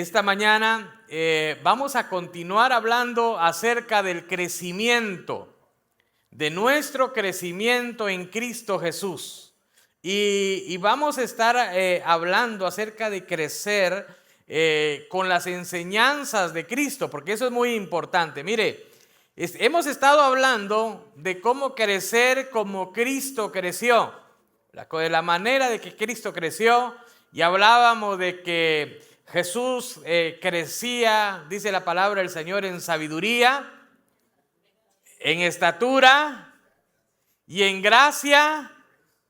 Esta mañana vamos a continuar hablando acerca del crecimiento, de nuestro crecimiento en Cristo Jesús. Y vamos a estar hablando acerca de crecer con las enseñanzas de Cristo, porque eso es muy importante. Mire, hemos estado hablando de cómo crecer como Cristo creció, de la manera de que Cristo creció, y hablábamos de que Jesús crecía, dice la palabra del Señor, en sabiduría, en estatura y en gracia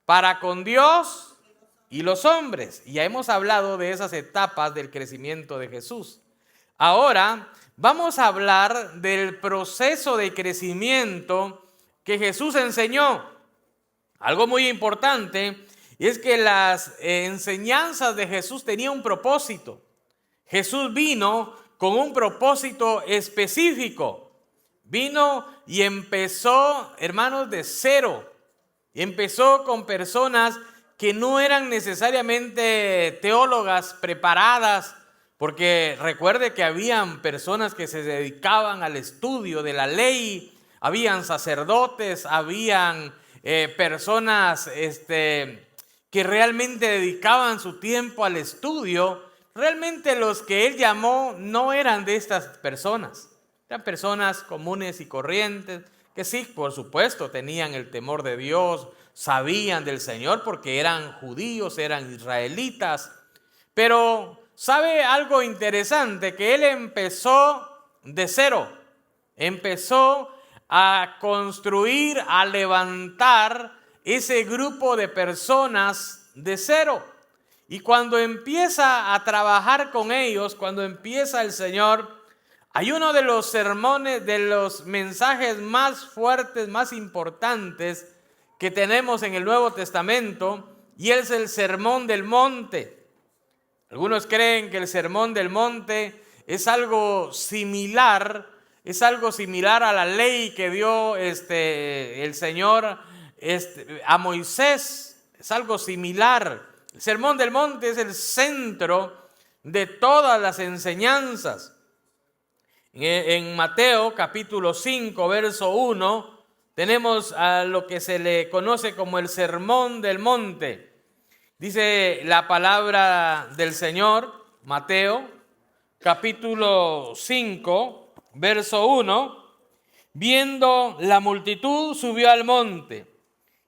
para con Dios y los hombres. Y ya hemos hablado de esas etapas del crecimiento de Jesús. Ahora vamos a hablar del proceso de crecimiento que Jesús enseñó. Algo muy importante es que las enseñanzas de Jesús tenían un propósito. Jesús vino con un propósito específico. Vino y empezó, hermanos, de cero. Empezó con personas que no eran necesariamente teólogas preparadas, porque recuerde que habían personas que se dedicaban al estudio de la ley, habían sacerdotes, habían personas que realmente dedicaban su tiempo al estudio. Realmente los que él llamó no eran de estas personas. Eran personas comunes y corrientes que sí, por supuesto, tenían el temor de Dios, sabían del Señor porque eran judíos, eran israelitas. Pero ¿sabe algo interesante? Que él empezó de cero. Empezó a construir, a levantar ese grupo de personas de cero. Y cuando empieza a trabajar con ellos, cuando empieza el Señor, hay uno de los sermones, de los mensajes más fuertes, más importantes que tenemos en el Nuevo Testamento, y es el Sermón del Monte. Algunos creen que el Sermón del Monte es algo similar a la ley que dio el Señor a Moisés. Es algo similar. El Sermón del Monte es el centro de todas las enseñanzas. En Mateo capítulo 5, verso 1, tenemos a lo que se le conoce como el Sermón del Monte. Dice la palabra del Señor, Mateo capítulo 5, verso 1, viendo la multitud subió al monte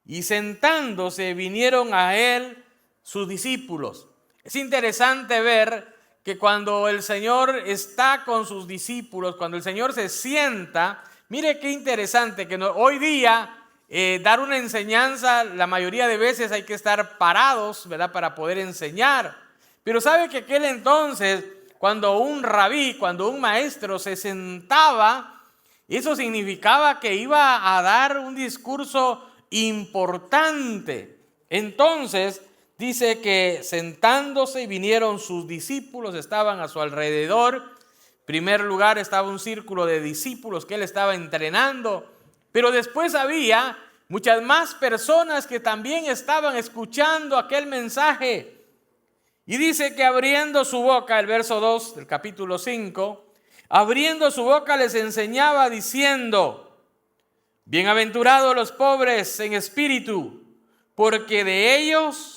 y sentándose vinieron a él sus discípulos. Es interesante ver que cuando el Señor está con sus discípulos, cuando el Señor se sienta, mire qué interesante que hoy día dar una enseñanza, la mayoría de veces hay que estar parados, ¿verdad?, para poder enseñar. Pero sabe que aquel entonces, cuando un rabí, cuando un maestro se sentaba, eso significaba que iba a dar un discurso importante. Entonces dice que sentándose vinieron sus discípulos, estaban a su alrededor. En primer lugar estaba un círculo de discípulos que él estaba entrenando, pero después había muchas más personas que también estaban escuchando aquel mensaje. Y dice que abriendo su boca, el verso 2 del capítulo 5, abriendo su boca les enseñaba diciendo: bienaventurados los pobres en espíritu, porque de ellos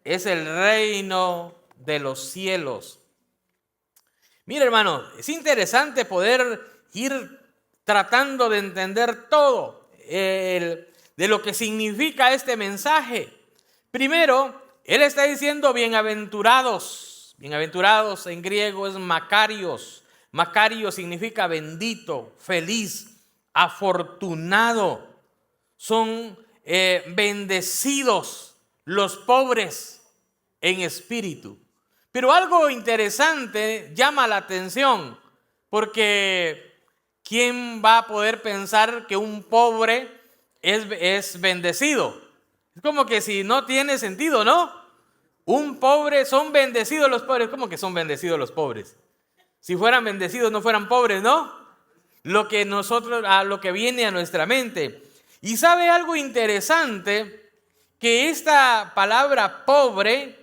es el reino de los cielos. Mira, hermano, es interesante poder ir tratando de entender todo de lo que significa este mensaje. Primero, él está diciendo bienaventurados. Bienaventurados en griego es makarios. Makario significa bendito, feliz, afortunado. Son bendecidos los pobres en espíritu. Pero algo interesante llama la atención, porque ¿quién va a poder pensar que un pobre es bendecido? Es como que si no tiene sentido, ¿no? Un pobre, son bendecidos los pobres. ¿Cómo que son bendecidos los pobres? Si fueran bendecidos no fueran pobres, ¿no? Lo que viene a nuestra mente. Y sabe algo interesante, que esta palabra pobre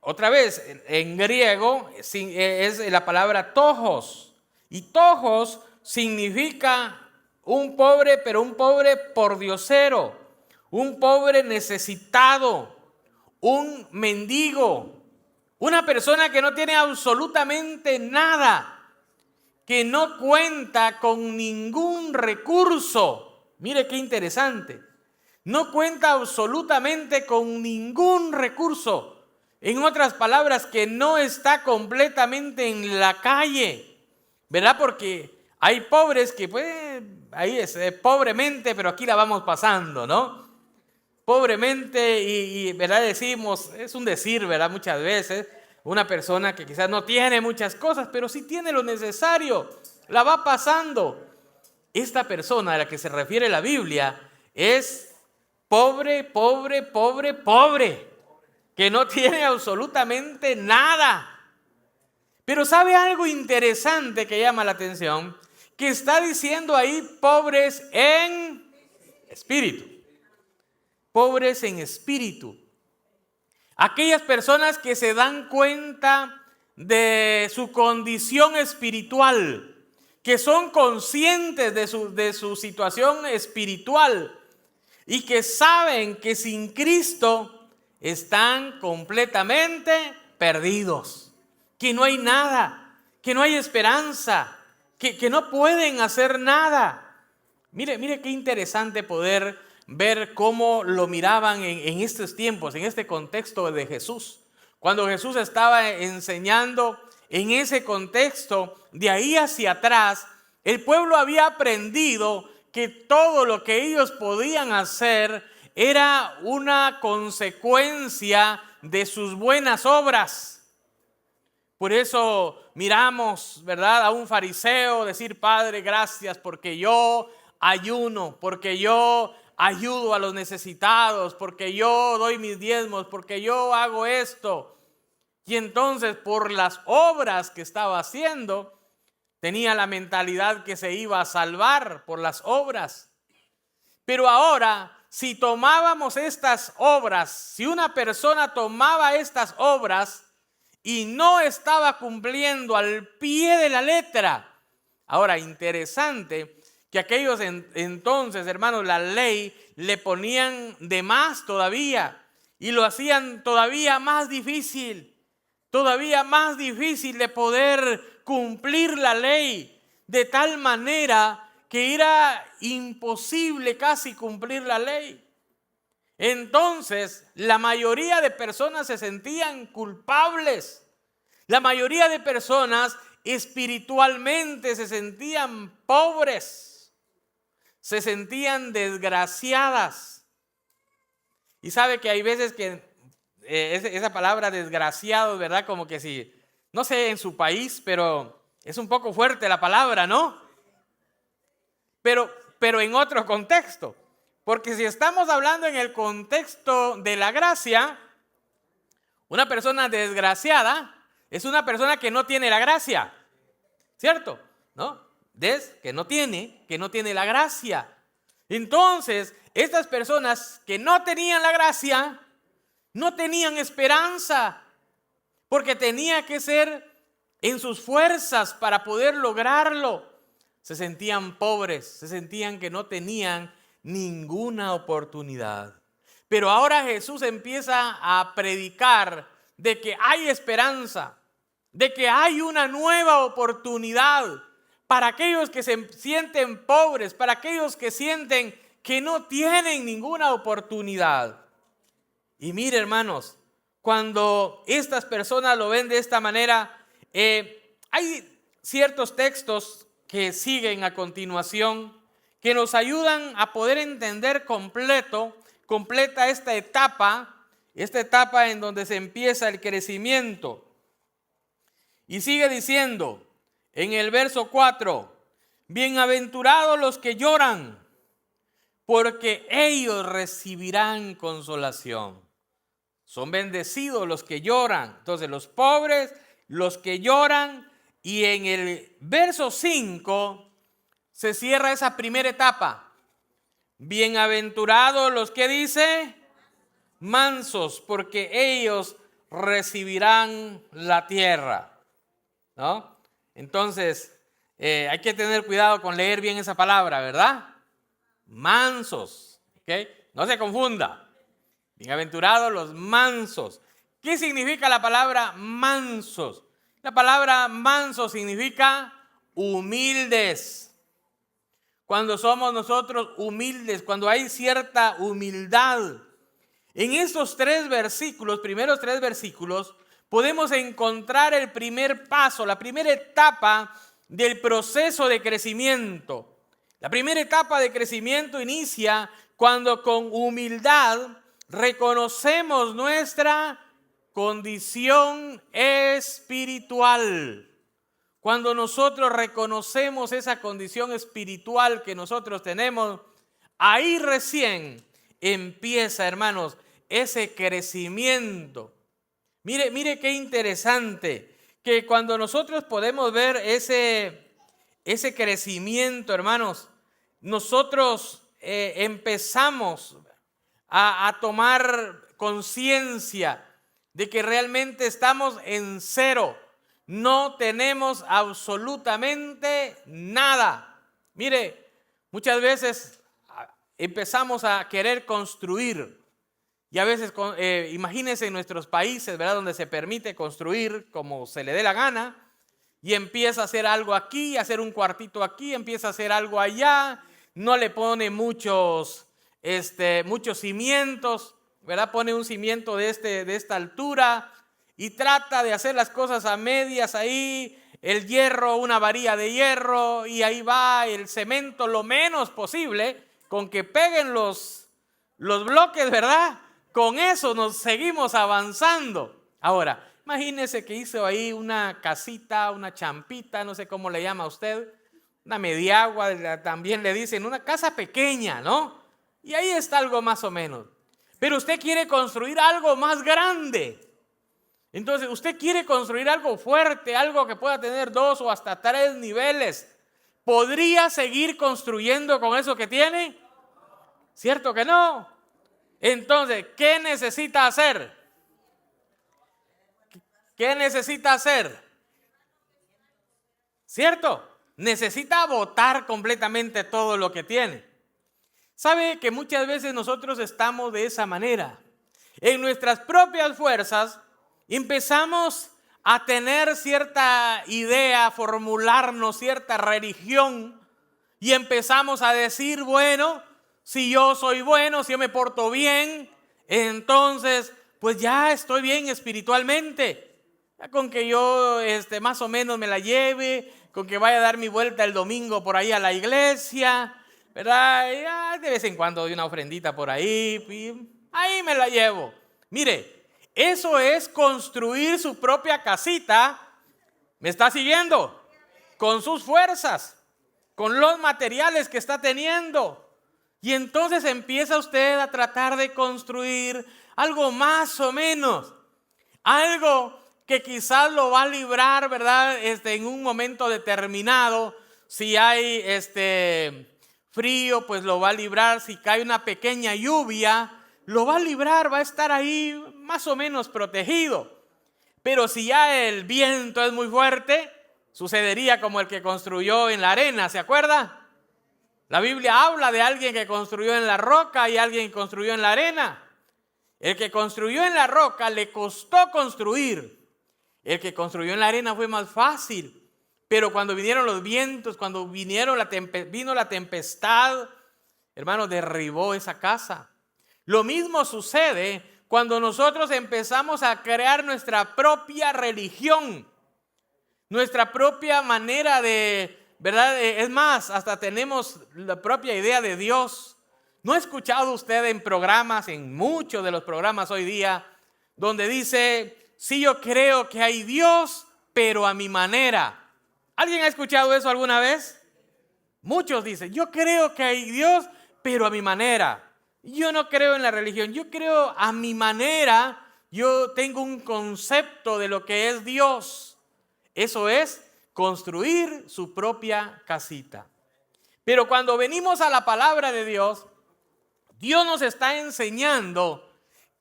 Otra vez, en griego es la palabra tojos. Y tojos significa un pobre, pero un pobre pordiosero, un pobre necesitado, un mendigo, una persona que no tiene absolutamente nada, que no cuenta con ningún recurso. Mire qué interesante. No cuenta absolutamente con ningún recurso. En otras palabras, que no está completamente en la calle, ¿verdad? Porque hay pobres que, pues, ahí es, pobremente, pero aquí la vamos pasando, ¿no? Pobremente y ¿verdad? Decimos, es un decir, ¿verdad? Muchas veces, una persona que quizás no tiene muchas cosas, pero sí tiene lo necesario, la va pasando. Esta persona a la que se refiere la Biblia es pobre, pobre, pobre, pobre, que no tiene absolutamente nada. Pero ¿sabe algo interesante que llama la atención? Que está diciendo ahí pobres en espíritu. Pobres en espíritu. Aquellas personas que se dan cuenta de su condición espiritual, que son conscientes de su situación espiritual y que saben que sin Cristo están completamente perdidos, que no hay nada, que no hay esperanza, que no pueden hacer nada. Mire qué interesante poder ver cómo lo miraban en estos tiempos, en este contexto de Jesús. Cuando Jesús estaba enseñando en ese contexto, de ahí hacia atrás, el pueblo había aprendido que todo lo que ellos podían hacer era una consecuencia de sus buenas obras. Por eso miramos, ¿verdad?, a un fariseo decir: Padre, gracias porque yo ayuno, porque yo ayudo a los necesitados, porque yo doy mis diezmos, porque yo hago esto. Y entonces, por las obras que estaba haciendo, tenía la mentalidad que se iba a salvar por las obras. Pero ahora, si tomábamos estas obras, si una persona tomaba estas obras y no estaba cumpliendo al pie de la letra. Ahora, interesante que aquellos entonces, hermanos, la ley le ponían de más todavía y lo hacían todavía más difícil de poder cumplir la ley, de tal manera que era imposible casi cumplir la ley. Entonces, la mayoría de personas se sentían culpables. La mayoría de personas espiritualmente se sentían pobres, se sentían desgraciadas. Y sabe que hay veces que esa palabra desgraciado, ¿verdad? Como que si, no sé en su país, pero es un poco fuerte la palabra, ¿no? Pero en otro contexto. Porque si estamos hablando en el contexto de la gracia, una persona desgraciada es una persona que no tiene la gracia, ¿cierto? ¿No? Que no tiene la gracia. Entonces, estas personas que no tenían la gracia, no tenían esperanza, porque tenía que ser en sus fuerzas para poder lograrlo. Se sentían pobres, se sentían que no tenían ninguna oportunidad. Pero ahora Jesús empieza a predicar de que hay esperanza, de que hay una nueva oportunidad para aquellos que se sienten pobres, para aquellos que sienten que no tienen ninguna oportunidad. Y mire, hermanos, cuando estas personas lo ven de esta manera, hay ciertos textos que siguen a continuación que nos ayudan a poder entender completa esta etapa en donde se empieza el crecimiento. Y sigue diciendo en el verso 4, bienaventurados los que lloran, porque ellos recibirán consolación. Son bendecidos los que lloran. Entonces, los pobres, los que lloran. Y en el verso 5 se cierra esa primera etapa. Bienaventurados los que dice mansos, porque ellos recibirán la tierra, ¿no? Entonces, hay que tener cuidado con leer bien esa palabra, ¿verdad? Mansos, ¿ok? No se confunda. Bienaventurados los mansos. ¿Qué significa la palabra mansos? La palabra manso significa humildes. Cuando somos nosotros humildes, cuando hay cierta humildad. En estos primeros tres versículos, podemos encontrar el primer paso, la primera etapa del proceso de crecimiento. La primera etapa de crecimiento inicia cuando con humildad reconocemos nuestra condición espiritual. Cuando nosotros reconocemos esa condición espiritual que nosotros tenemos, ahí recién empieza, hermanos, ese crecimiento. Mire qué interesante, que cuando nosotros podemos ver ese crecimiento, hermanos, nosotros empezamos a tomar conciencia de que realmente estamos en cero. No tenemos absolutamente nada. Mire, muchas veces empezamos a querer construir. Y a veces, imagínense en nuestros países, ¿verdad?, donde se permite construir como se le dé la gana. Y empieza a hacer algo aquí, a hacer un cuartito aquí, empieza a hacer algo allá. No le pone muchos cimientos, ¿verdad? Pone un cimiento de esta altura y trata de hacer las cosas a medias ahí. El hierro, una varilla de hierro, y ahí va el cemento lo menos posible, con que peguen los bloques, ¿verdad? Con eso nos seguimos avanzando. Ahora, imagínese que hizo ahí una casita, una champita, no sé cómo le llama a usted, una mediagua, también le dicen, una casa pequeña, ¿no? Y ahí está algo más o menos. Pero usted quiere construir algo más grande. Entonces, usted quiere construir algo fuerte, algo que pueda tener 2 o hasta 3 niveles. ¿Podría seguir construyendo con eso que tiene? ¿Cierto que no? Entonces, ¿qué necesita hacer? ¿Qué necesita hacer? ¿Cierto? Necesita botar completamente todo lo que tiene. ¿Sabe que muchas veces nosotros estamos de esa manera? En nuestras propias fuerzas empezamos a tener cierta idea, formularnos cierta religión y empezamos a decir, bueno, si yo soy bueno, si yo me porto bien, entonces pues ya estoy bien espiritualmente. Ya con que yo más o menos me la lleve, con que vaya a dar mi vuelta el domingo por ahí a la iglesia, ¿verdad? Ya de vez en cuando doy una ofrendita por ahí, ahí me la llevo. Mire, eso es construir su propia casita. ¿Me está siguiendo? Con sus fuerzas, con los materiales que está teniendo. Y entonces empieza usted a tratar de construir algo más o menos, algo que quizás lo va a librar, ¿verdad? En un momento determinado. Si hay frío, pues lo va a librar. Si cae una pequeña lluvia, lo va a librar, va a estar ahí más o menos protegido. Pero si ya el viento es muy fuerte, sucedería como el que construyó en la arena, ¿se acuerda? La Biblia habla de alguien que construyó en la roca y alguien que construyó en la arena. El que construyó en la roca le costó construir. El que construyó en la arena fue más fácil. Pero cuando vinieron los vientos, cuando vino la tempestad, hermano, derribó esa casa. Lo mismo sucede cuando nosotros empezamos a crear nuestra propia religión, nuestra propia manera de, ¿verdad? Es más, hasta tenemos la propia idea de Dios. ¿No ha escuchado usted en muchos de los programas hoy día, donde dice, sí, yo creo que hay Dios, pero a mi manera? ¿Alguien ha escuchado eso alguna vez? Muchos dicen, yo creo que hay Dios, pero a mi manera. Yo no creo en la religión, yo creo a mi manera. Yo tengo un concepto de lo que es Dios. Eso es construir su propia casita. Pero cuando venimos a la palabra de Dios, Dios nos está enseñando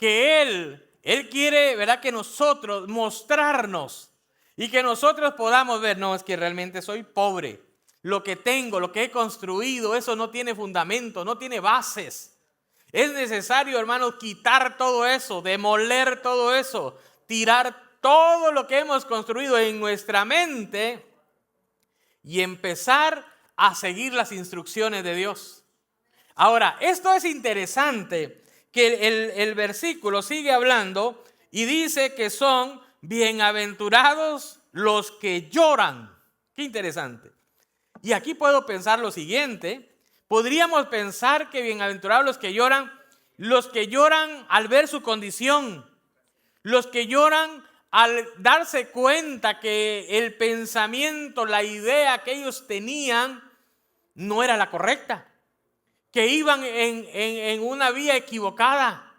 que Él quiere, ¿verdad?, que nosotros mostrarnos y que nosotros podamos ver, no, es que realmente soy pobre. Lo que tengo, lo que he construido, eso no tiene fundamento, no tiene bases. Es necesario, hermanos, quitar todo eso, demoler todo eso, tirar todo lo que hemos construido en nuestra mente y empezar a seguir las instrucciones de Dios. Ahora, esto es interesante, que el versículo sigue hablando y dice que son bienaventurados los que lloran. Qué interesante. Y aquí puedo pensar lo siguiente. Podríamos pensar que bienaventurados los que lloran al ver su condición, los que lloran al darse cuenta que el pensamiento, la idea que ellos tenían no era la correcta, que iban en una vía equivocada,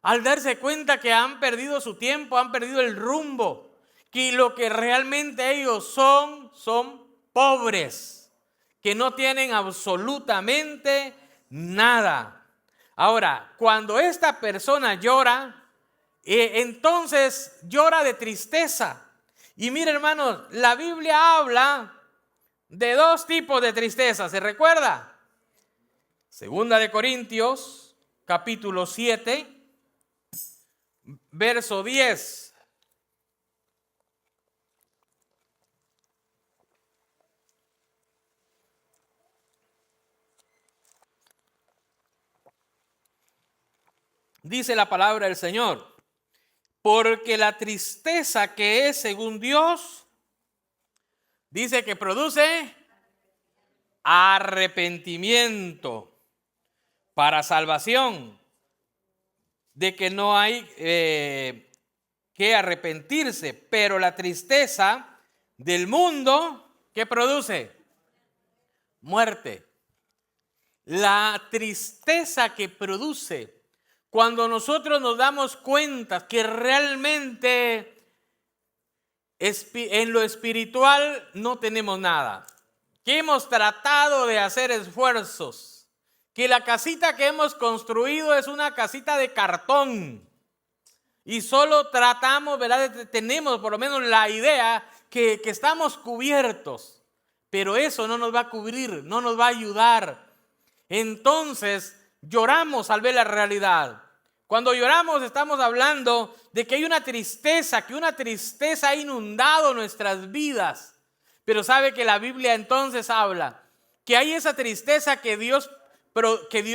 al darse cuenta que han perdido su tiempo, han perdido el rumbo, que lo que realmente ellos son pobres, que no tienen absolutamente nada. Ahora, cuando esta persona llora, entonces llora de tristeza. Y mire, hermanos, la Biblia habla de dos tipos de tristeza, ¿se recuerda? Segunda de Corintios, capítulo 7, verso 10. Dice la palabra del Señor: porque la tristeza que es según Dios, dice que produce arrepentimiento para salvación, de que no hay que arrepentirse, pero la tristeza del mundo, ¿qué produce? Muerte. La tristeza que produce cuando nosotros nos damos cuenta que realmente en lo espiritual no tenemos nada, que hemos tratado de hacer esfuerzos, que la casita que hemos construido es una casita de cartón y solo tratamos, ¿verdad?, tenemos por lo menos la idea que estamos cubiertos, pero eso no nos va a cubrir, no nos va a ayudar. Entonces lloramos al ver la realidad. Cuando lloramos estamos hablando de que hay una tristeza, que una tristeza ha inundado nuestras vidas. Pero sabe que la Biblia entonces habla que hay esa tristeza que Dios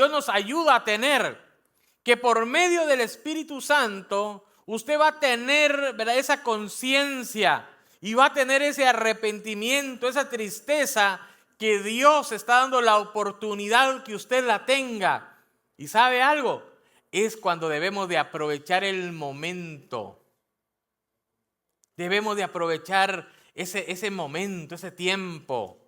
nos ayuda a tener, que por medio del Espíritu Santo usted va a tener, ¿verdad?, esa conciencia y va a tener ese arrepentimiento, esa tristeza que Dios está dando la oportunidad que usted la tenga. ¿Y sabe algo? Es cuando debemos de aprovechar el momento. Debemos de aprovechar ese momento, ese tiempo.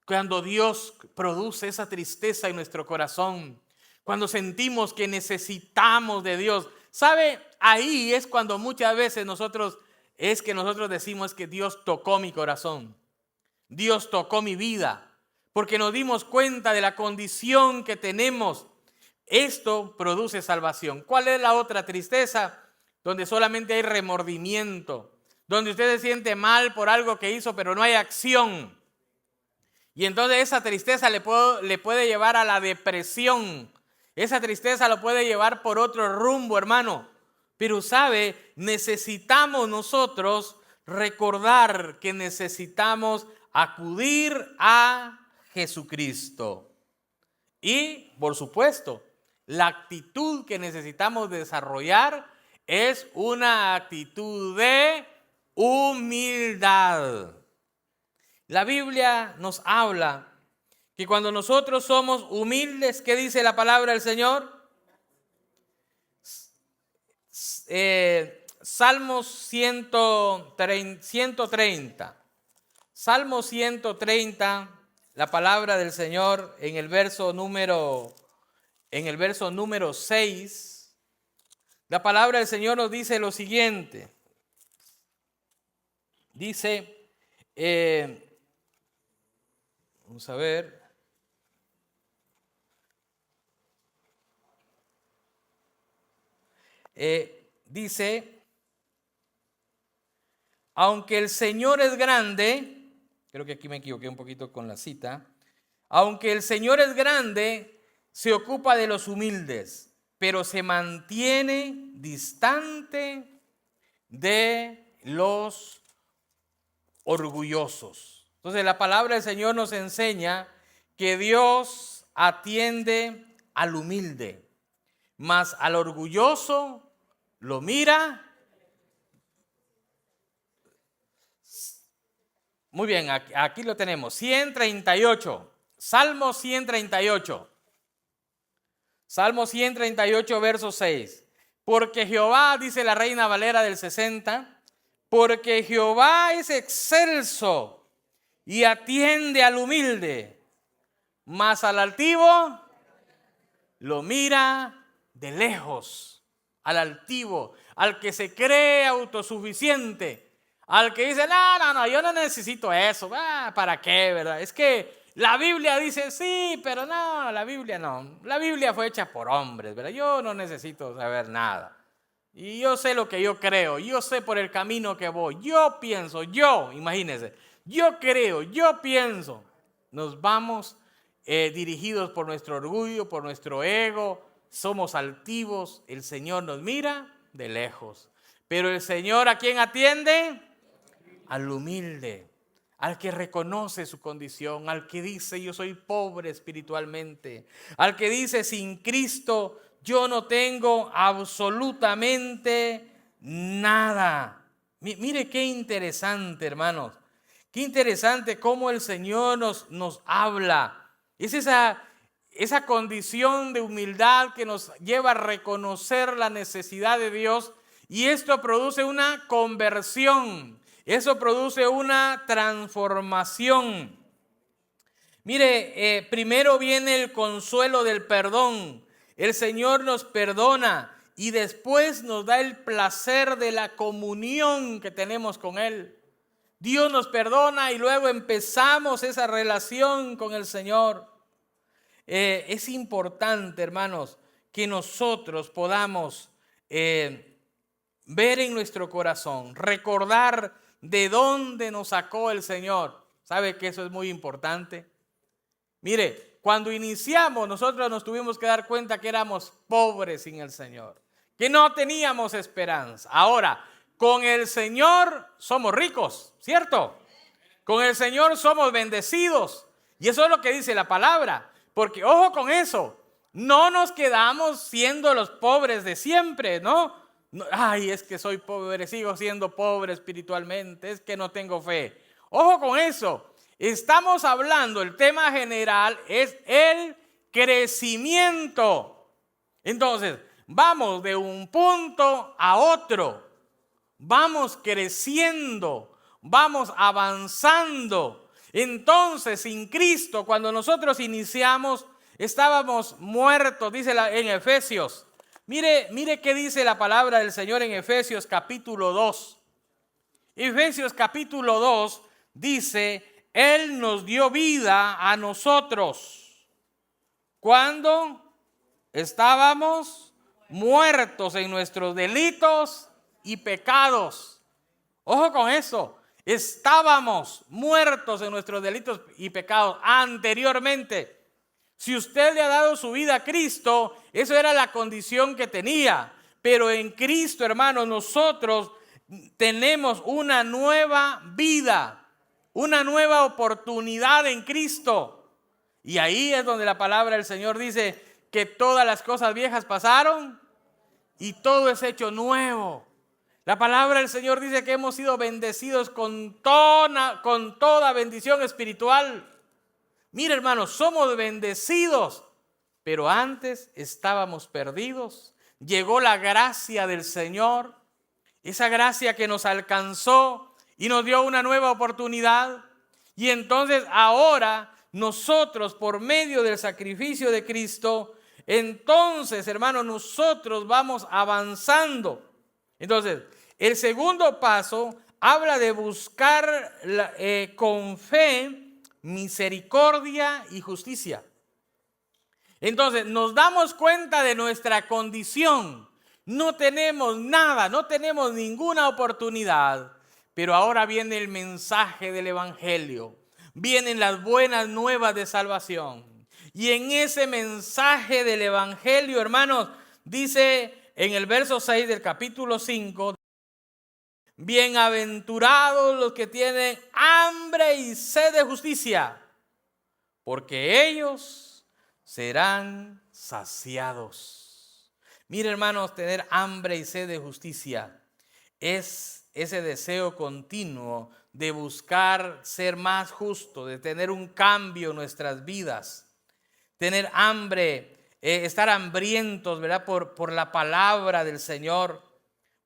Cuando Dios produce esa tristeza en nuestro corazón. Cuando sentimos que necesitamos de Dios. ¿Sabe? Ahí es cuando muchas veces nosotros decimos que Dios tocó mi corazón. Dios tocó mi vida. Porque nos dimos cuenta de la condición que tenemos. Esto produce salvación. ¿Cuál es la otra tristeza? Donde solamente hay remordimiento, donde usted se siente mal por algo que hizo, pero no hay acción. Y entonces esa tristeza le puede llevar a la depresión. Esa tristeza lo puede llevar por otro rumbo, hermano. Pero sabe, necesitamos nosotros recordar que necesitamos acudir a Jesucristo. Y, por supuesto, la actitud que necesitamos desarrollar es una actitud de humildad. La Biblia nos habla que cuando nosotros somos humildes, ¿qué dice la palabra del Señor? Salmos 130. Salmo 130, la palabra del Señor en el verso número 6, la palabra del Señor nos dice lo siguiente. Dice, vamos a ver. dice, aunque el Señor es grande, creo que aquí me equivoqué un poquito con la cita, aunque el Señor es grande, se ocupa de los humildes, pero se mantiene distante de los orgullosos. Entonces la palabra del Señor nos enseña que Dios atiende al humilde, mas al orgulloso lo mira. Muy bien, aquí lo tenemos, 138, Salmo 138. Salmo 138, verso 6. Porque Jehová, dice la Reina Valera del 60, porque Jehová es excelso y atiende al humilde, mas al altivo lo mira de lejos. Al altivo, al que se cree autosuficiente, al que dice, no, yo no necesito eso, ¿para qué, verdad? Es que la Biblia dice, sí, pero no, la Biblia no. La Biblia fue hecha por hombres, ¿verdad? Yo no necesito saber nada. Y yo sé lo que yo creo, yo sé por el camino que voy, yo pienso, imagínense, yo creo, yo pienso. Nos vamos dirigidos por nuestro orgullo, por nuestro ego, somos altivos, el Señor nos mira de lejos. Pero el Señor, ¿a quién atiende? Al humilde, al que reconoce su condición, al que dice yo soy pobre espiritualmente, al que dice sin Cristo yo no tengo absolutamente nada. Mire qué interesante, hermanos, qué interesante cómo el Señor nos habla. Es esa condición de humildad que nos lleva a reconocer la necesidad de Dios, y esto produce una conversión. Eso produce una transformación. Mire, primero viene el consuelo del perdón. El Señor nos perdona y después nos da el placer de la comunión que tenemos con Él. Dios nos perdona y luego empezamos esa relación con el Señor. Es importante, hermanos, que nosotros podamos ver en nuestro corazón, recordar de dónde nos sacó el Señor. ¿Sabe que eso es muy importante? Mire, cuando iniciamos nosotros nos tuvimos que dar cuenta que éramos pobres sin el Señor, que no teníamos esperanza. Ahora, con el Señor somos ricos, ¿cierto? Con el Señor somos bendecidos. Y eso es lo que dice la palabra. Porque ojo con eso, no nos quedamos siendo los pobres de siempre, ¿no? Ay, es que soy pobre, sigo siendo pobre espiritualmente, es que no tengo fe. Ojo con eso, estamos hablando, el tema general es el crecimiento. Entonces, vamos de un punto a otro, vamos creciendo, vamos avanzando. Entonces, sin Cristo, cuando nosotros iniciamos, estábamos muertos, dice en Efesios. Mire qué dice la palabra del Señor en Efesios capítulo 2. Efesios capítulo 2 dice, Él nos dio vida a nosotros cuando estábamos muertos en nuestros delitos y pecados. Ojo con eso, estábamos muertos en nuestros delitos y pecados anteriormente. Si usted le ha dado su vida a Cristo, eso era la condición que tenía. Pero en Cristo, hermanos, nosotros tenemos una nueva vida, una nueva oportunidad en Cristo. Y ahí es donde la palabra del Señor dice que todas las cosas viejas pasaron y todo es hecho nuevo. La palabra del Señor dice que hemos sido bendecidos con toda bendición espiritual. Mira, hermanos, somos bendecidos, pero antes estábamos perdidos. Llegó la gracia del Señor, esa gracia que nos alcanzó y nos dio una nueva oportunidad. Y entonces ahora nosotros, por medio del sacrificio de Cristo, entonces, hermanos, nosotros vamos avanzando. Entonces, el segundo paso habla de buscar con fe misericordia y justicia. Entonces nos damos cuenta de nuestra condición. no tenemos nada, no tenemos ninguna oportunidad. Pero ahora viene el mensaje del Evangelio, vienen las buenas nuevas de salvación. Y en ese mensaje del Evangelio, hermanos, dice en el verso 6 del capítulo 5, bienaventurados los que tienen hambre y sed de justicia, porque ellos serán saciados. Mire, hermanos, tener hambre y sed de justicia es ese deseo continuo de buscar ser más justo, de tener un cambio en nuestras vidas. Tener hambre, estar hambrientos, ¿verdad? Por la palabra del Señor.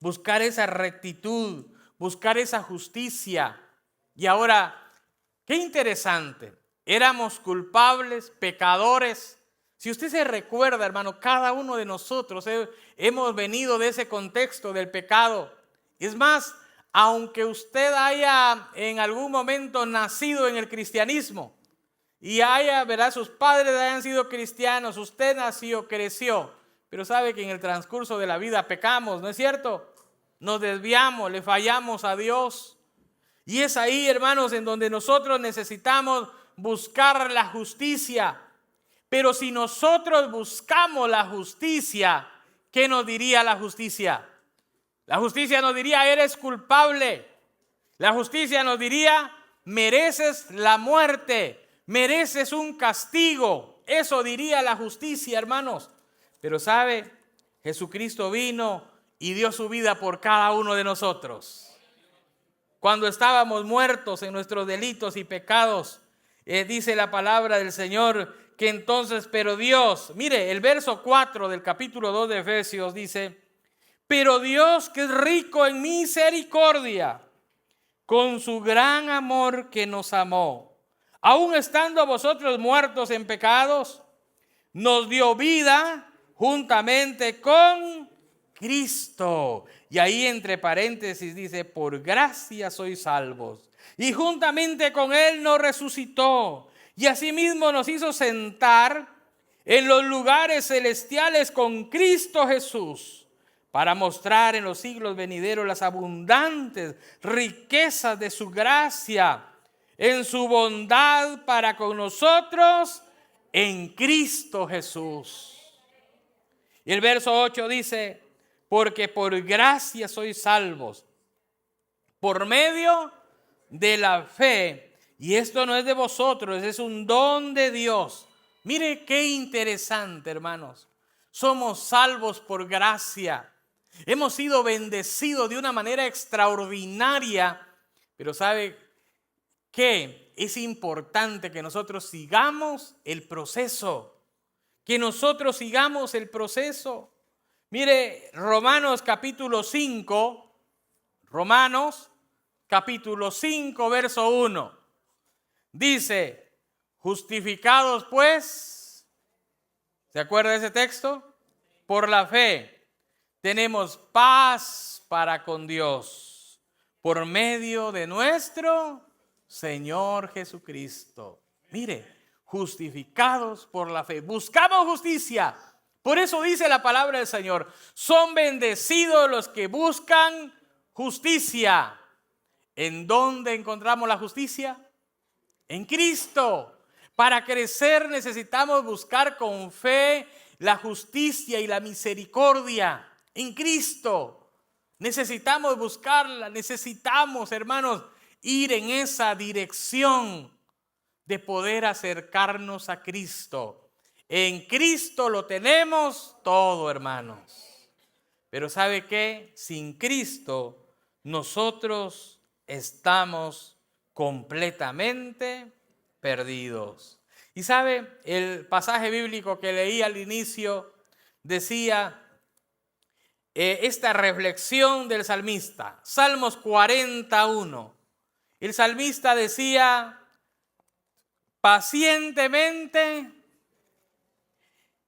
Buscar esa rectitud, buscar esa justicia. Y ahora, qué interesante. Éramos culpables, pecadores. Si usted se recuerda, hermano, cada uno de nosotros hemos venido de ese contexto del pecado. Es más, aunque usted haya en algún momento nacido en el cristianismo y ¿verdad? Sus padres hayan sido cristianos, usted nació, creció, pero sabe que en el transcurso de la vida pecamos, ¿no es cierto? Nos desviamos, le fallamos a Dios. Y es ahí, hermanos, en donde nosotros necesitamos buscar la justicia. Pero si nosotros buscamos la justicia, ¿qué nos diría la justicia? La justicia nos diría, eres culpable. La justicia nos diría, mereces la muerte, mereces un castigo. Eso diría la justicia, hermanos. Pero ¿sabe? Jesucristo vino y dio su vida por cada uno de nosotros. Cuando estábamos muertos en nuestros delitos y pecados, dice la palabra del Señor que entonces, pero Dios, mire, el verso 4 del capítulo 2 de Efesios dice, pero Dios, que es rico en misericordia, con su gran amor que nos amó, aun estando vosotros muertos en pecados, nos dio vida juntamente con Cristo. Y ahí entre paréntesis dice, por gracia sois salvos. Y juntamente con Él nos resucitó. Y asimismo nos hizo sentar en los lugares celestiales con Cristo Jesús, para mostrar en los siglos venideros las abundantes riquezas de su gracia, en su bondad para con nosotros en Cristo Jesús. Y el verso 8 dice, porque por gracia sois salvos, por medio de la fe. Y esto no es de vosotros, es un don de Dios. Mire qué interesante, hermanos. Somos salvos por gracia. Hemos sido bendecidos de una manera extraordinaria, pero ¿sabe qué? Es importante que nosotros sigamos el proceso, que nosotros sigamos el proceso. Mire, Romanos capítulo 5, verso 1, dice, justificados pues, ¿se acuerda de ese texto? Por la fe. Tenemos paz para con Dios por medio de nuestro Señor Jesucristo. Mire, justificados por la fe. Buscamos justicia. Por eso dice la palabra del Señor. Son bendecidos los que buscan justicia. ¿En dónde encontramos la justicia? En Cristo. Para crecer necesitamos buscar con fe la justicia y la misericordia. En Cristo necesitamos buscarla, necesitamos, hermanos, ir en esa dirección de poder acercarnos a Cristo. En Cristo lo tenemos todo, hermanos. Pero ¿sabe qué? Sin Cristo nosotros estamos completamente perdidos. Y ¿sabe? El pasaje bíblico que leí al inicio decía esta reflexión del salmista, Salmos 41. El salmista decía, pacientemente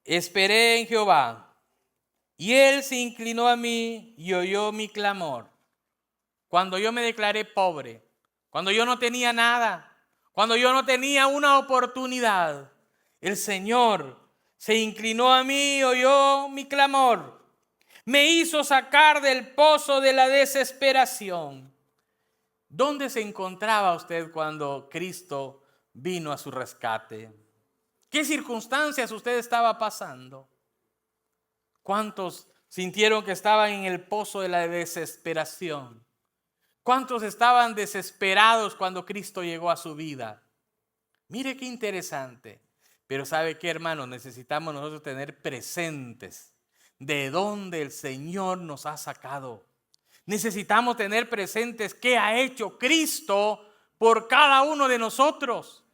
esperé en Jehová, y Él se inclinó a mí y oyó mi clamor. Cuando yo me declaré pobre, cuando yo no tenía nada, cuando yo no tenía una oportunidad, el Señor se inclinó a mí y oyó mi clamor. Me hizo sacar del pozo de la desesperación. ¿Dónde se encontraba usted cuando Cristo vino a su rescate? ¿Qué circunstancias usted estaba pasando? ¿Cuántos sintieron que estaban en el pozo de la desesperación? ¿Cuántos estaban desesperados cuando Cristo llegó a su vida? Mire qué interesante. Pero ¿sabe qué, hermano? Necesitamos nosotros tener presentes de dónde el Señor nos ha sacado. Necesitamos tener presentes qué ha hecho Cristo por cada uno de nosotros.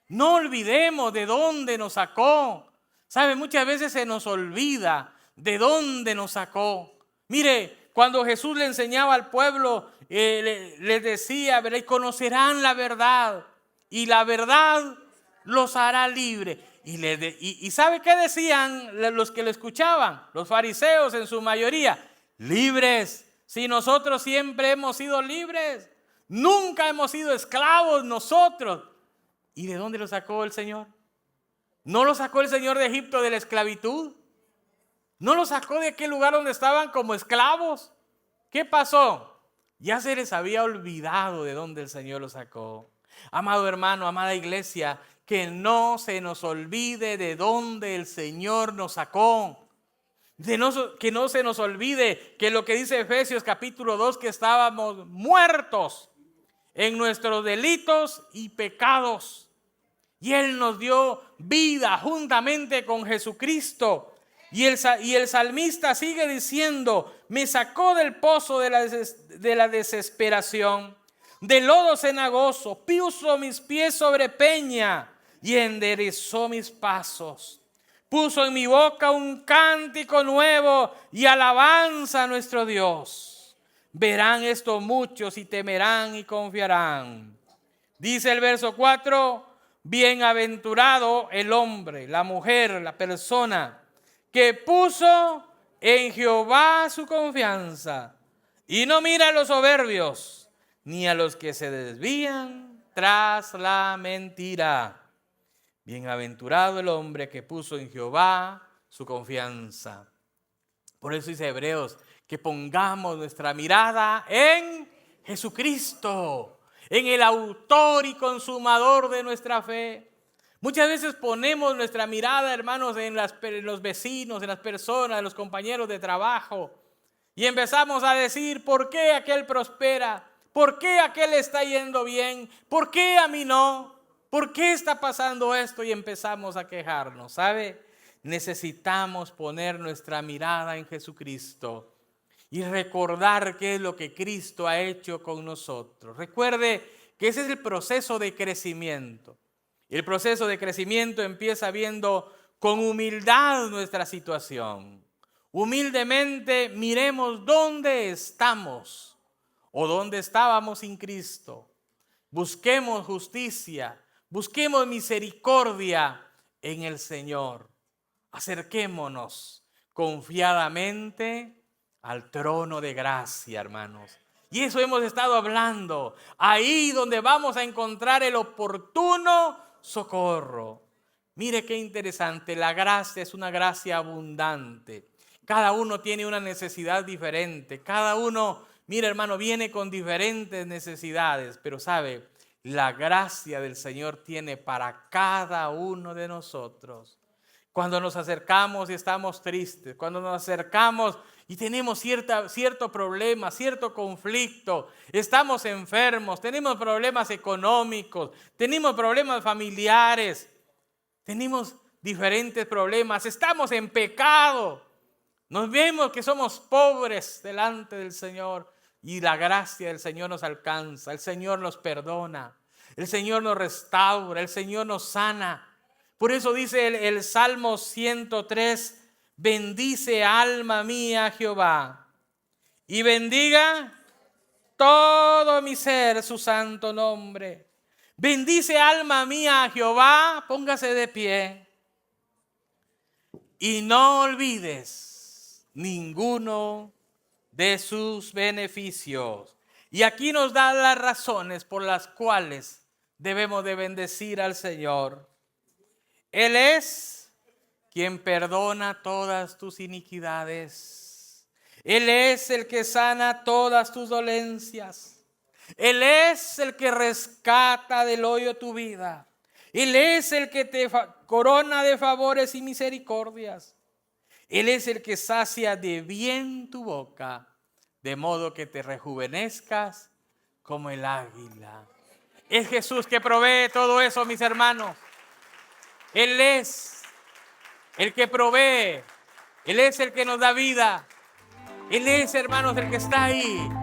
No olvidemos de dónde nos sacó. ¿Sabe? Muchas veces se nos olvida de dónde nos sacó. Mire, cuando Jesús le enseñaba al pueblo, les decía, ¿verdad? Conocerán la verdad y la verdad los hará libre. Y ¿sabe qué decían los que lo escuchaban? Los fariseos en su mayoría, libres. Si nosotros siempre hemos sido libres, nunca hemos sido esclavos nosotros. ¿Y de dónde lo sacó el Señor? ¿No lo sacó el Señor de Egipto de la esclavitud? ¿No lo sacó de aquel lugar donde estaban como esclavos? ¿Qué pasó? Ya se les había olvidado de dónde el Señor lo sacó. Amado hermano, amada iglesia, que no se nos olvide de dónde el Señor nos sacó. Que no se nos olvide que lo que dice Efesios capítulo 2, que estábamos muertos en nuestros delitos y pecados. Y Él nos dio vida juntamente con Jesucristo. Y el salmista sigue diciendo, me sacó del pozo de la desesperación, del lodo cenagoso, puso mis pies sobre peña y enderezó mis pasos. Puso en mi boca un cántico nuevo y alabanza a nuestro Dios. Verán esto muchos y temerán y confiarán. Dice el verso 4, bienaventurado el hombre, la mujer, la persona que puso en Jehová su confianza y no mira a los soberbios ni a los que se desvían tras la mentira. Bienaventurado el hombre que puso en Jehová su confianza. Por eso dice Hebreos que pongamos nuestra mirada en Jesucristo, en el autor y consumador de nuestra fe. Muchas veces ponemos nuestra mirada, hermanos, en los vecinos, en las personas, en los compañeros de trabajo. Y empezamos a decir, ¿por qué aquel prospera? ¿Por qué aquel está yendo bien? ¿Por qué a mí no? ¿Por qué está pasando esto? Y empezamos a quejarnos, ¿sabe? Necesitamos poner nuestra mirada en Jesucristo y recordar qué es lo que Cristo ha hecho con nosotros. Recuerde que ese es el proceso de crecimiento. El proceso de crecimiento empieza viendo con humildad nuestra situación. Humildemente miremos dónde estamos o dónde estábamos sin Cristo. Busquemos justicia, busquemos misericordia en el Señor. Acerquémonos confiadamente al trono de gracia, hermanos. Y eso hemos estado hablando. Ahí donde vamos a encontrar el oportuno socorro. Mire qué interesante. La gracia es una gracia abundante. Cada uno tiene una necesidad diferente. Cada uno, mire hermano, viene con diferentes necesidades. Pero sabe, la gracia del Señor tiene para cada uno de nosotros. Cuando nos acercamos y estamos tristes, cuando nos acercamos y tenemos cierto problema, cierto conflicto, estamos enfermos, tenemos problemas económicos, tenemos problemas familiares, tenemos diferentes problemas, estamos en pecado, nos vemos que somos pobres delante del Señor y la gracia del Señor nos alcanza, el Señor nos perdona, el Señor nos restaura, el Señor nos sana. Por eso dice el Salmo 103, bendice alma mía Jehová y bendiga todo mi ser su santo nombre. Bendice alma mía a Jehová, póngase de pie y no olvides ninguno de sus beneficios. Y aquí nos da las razones por las cuales debemos de bendecir al Señor. Él es quien perdona todas tus iniquidades. Él es el que sana todas tus dolencias. Él es el que rescata del hoyo tu vida. Él es el que te corona de favores y misericordias. Él es el que sacia de bien tu boca, de modo que te rejuvenezcas como el águila. Es Jesús que provee todo eso, mis hermanos. Él es el que provee. Él es el que nos da vida. Él es, hermanos, el que está ahí.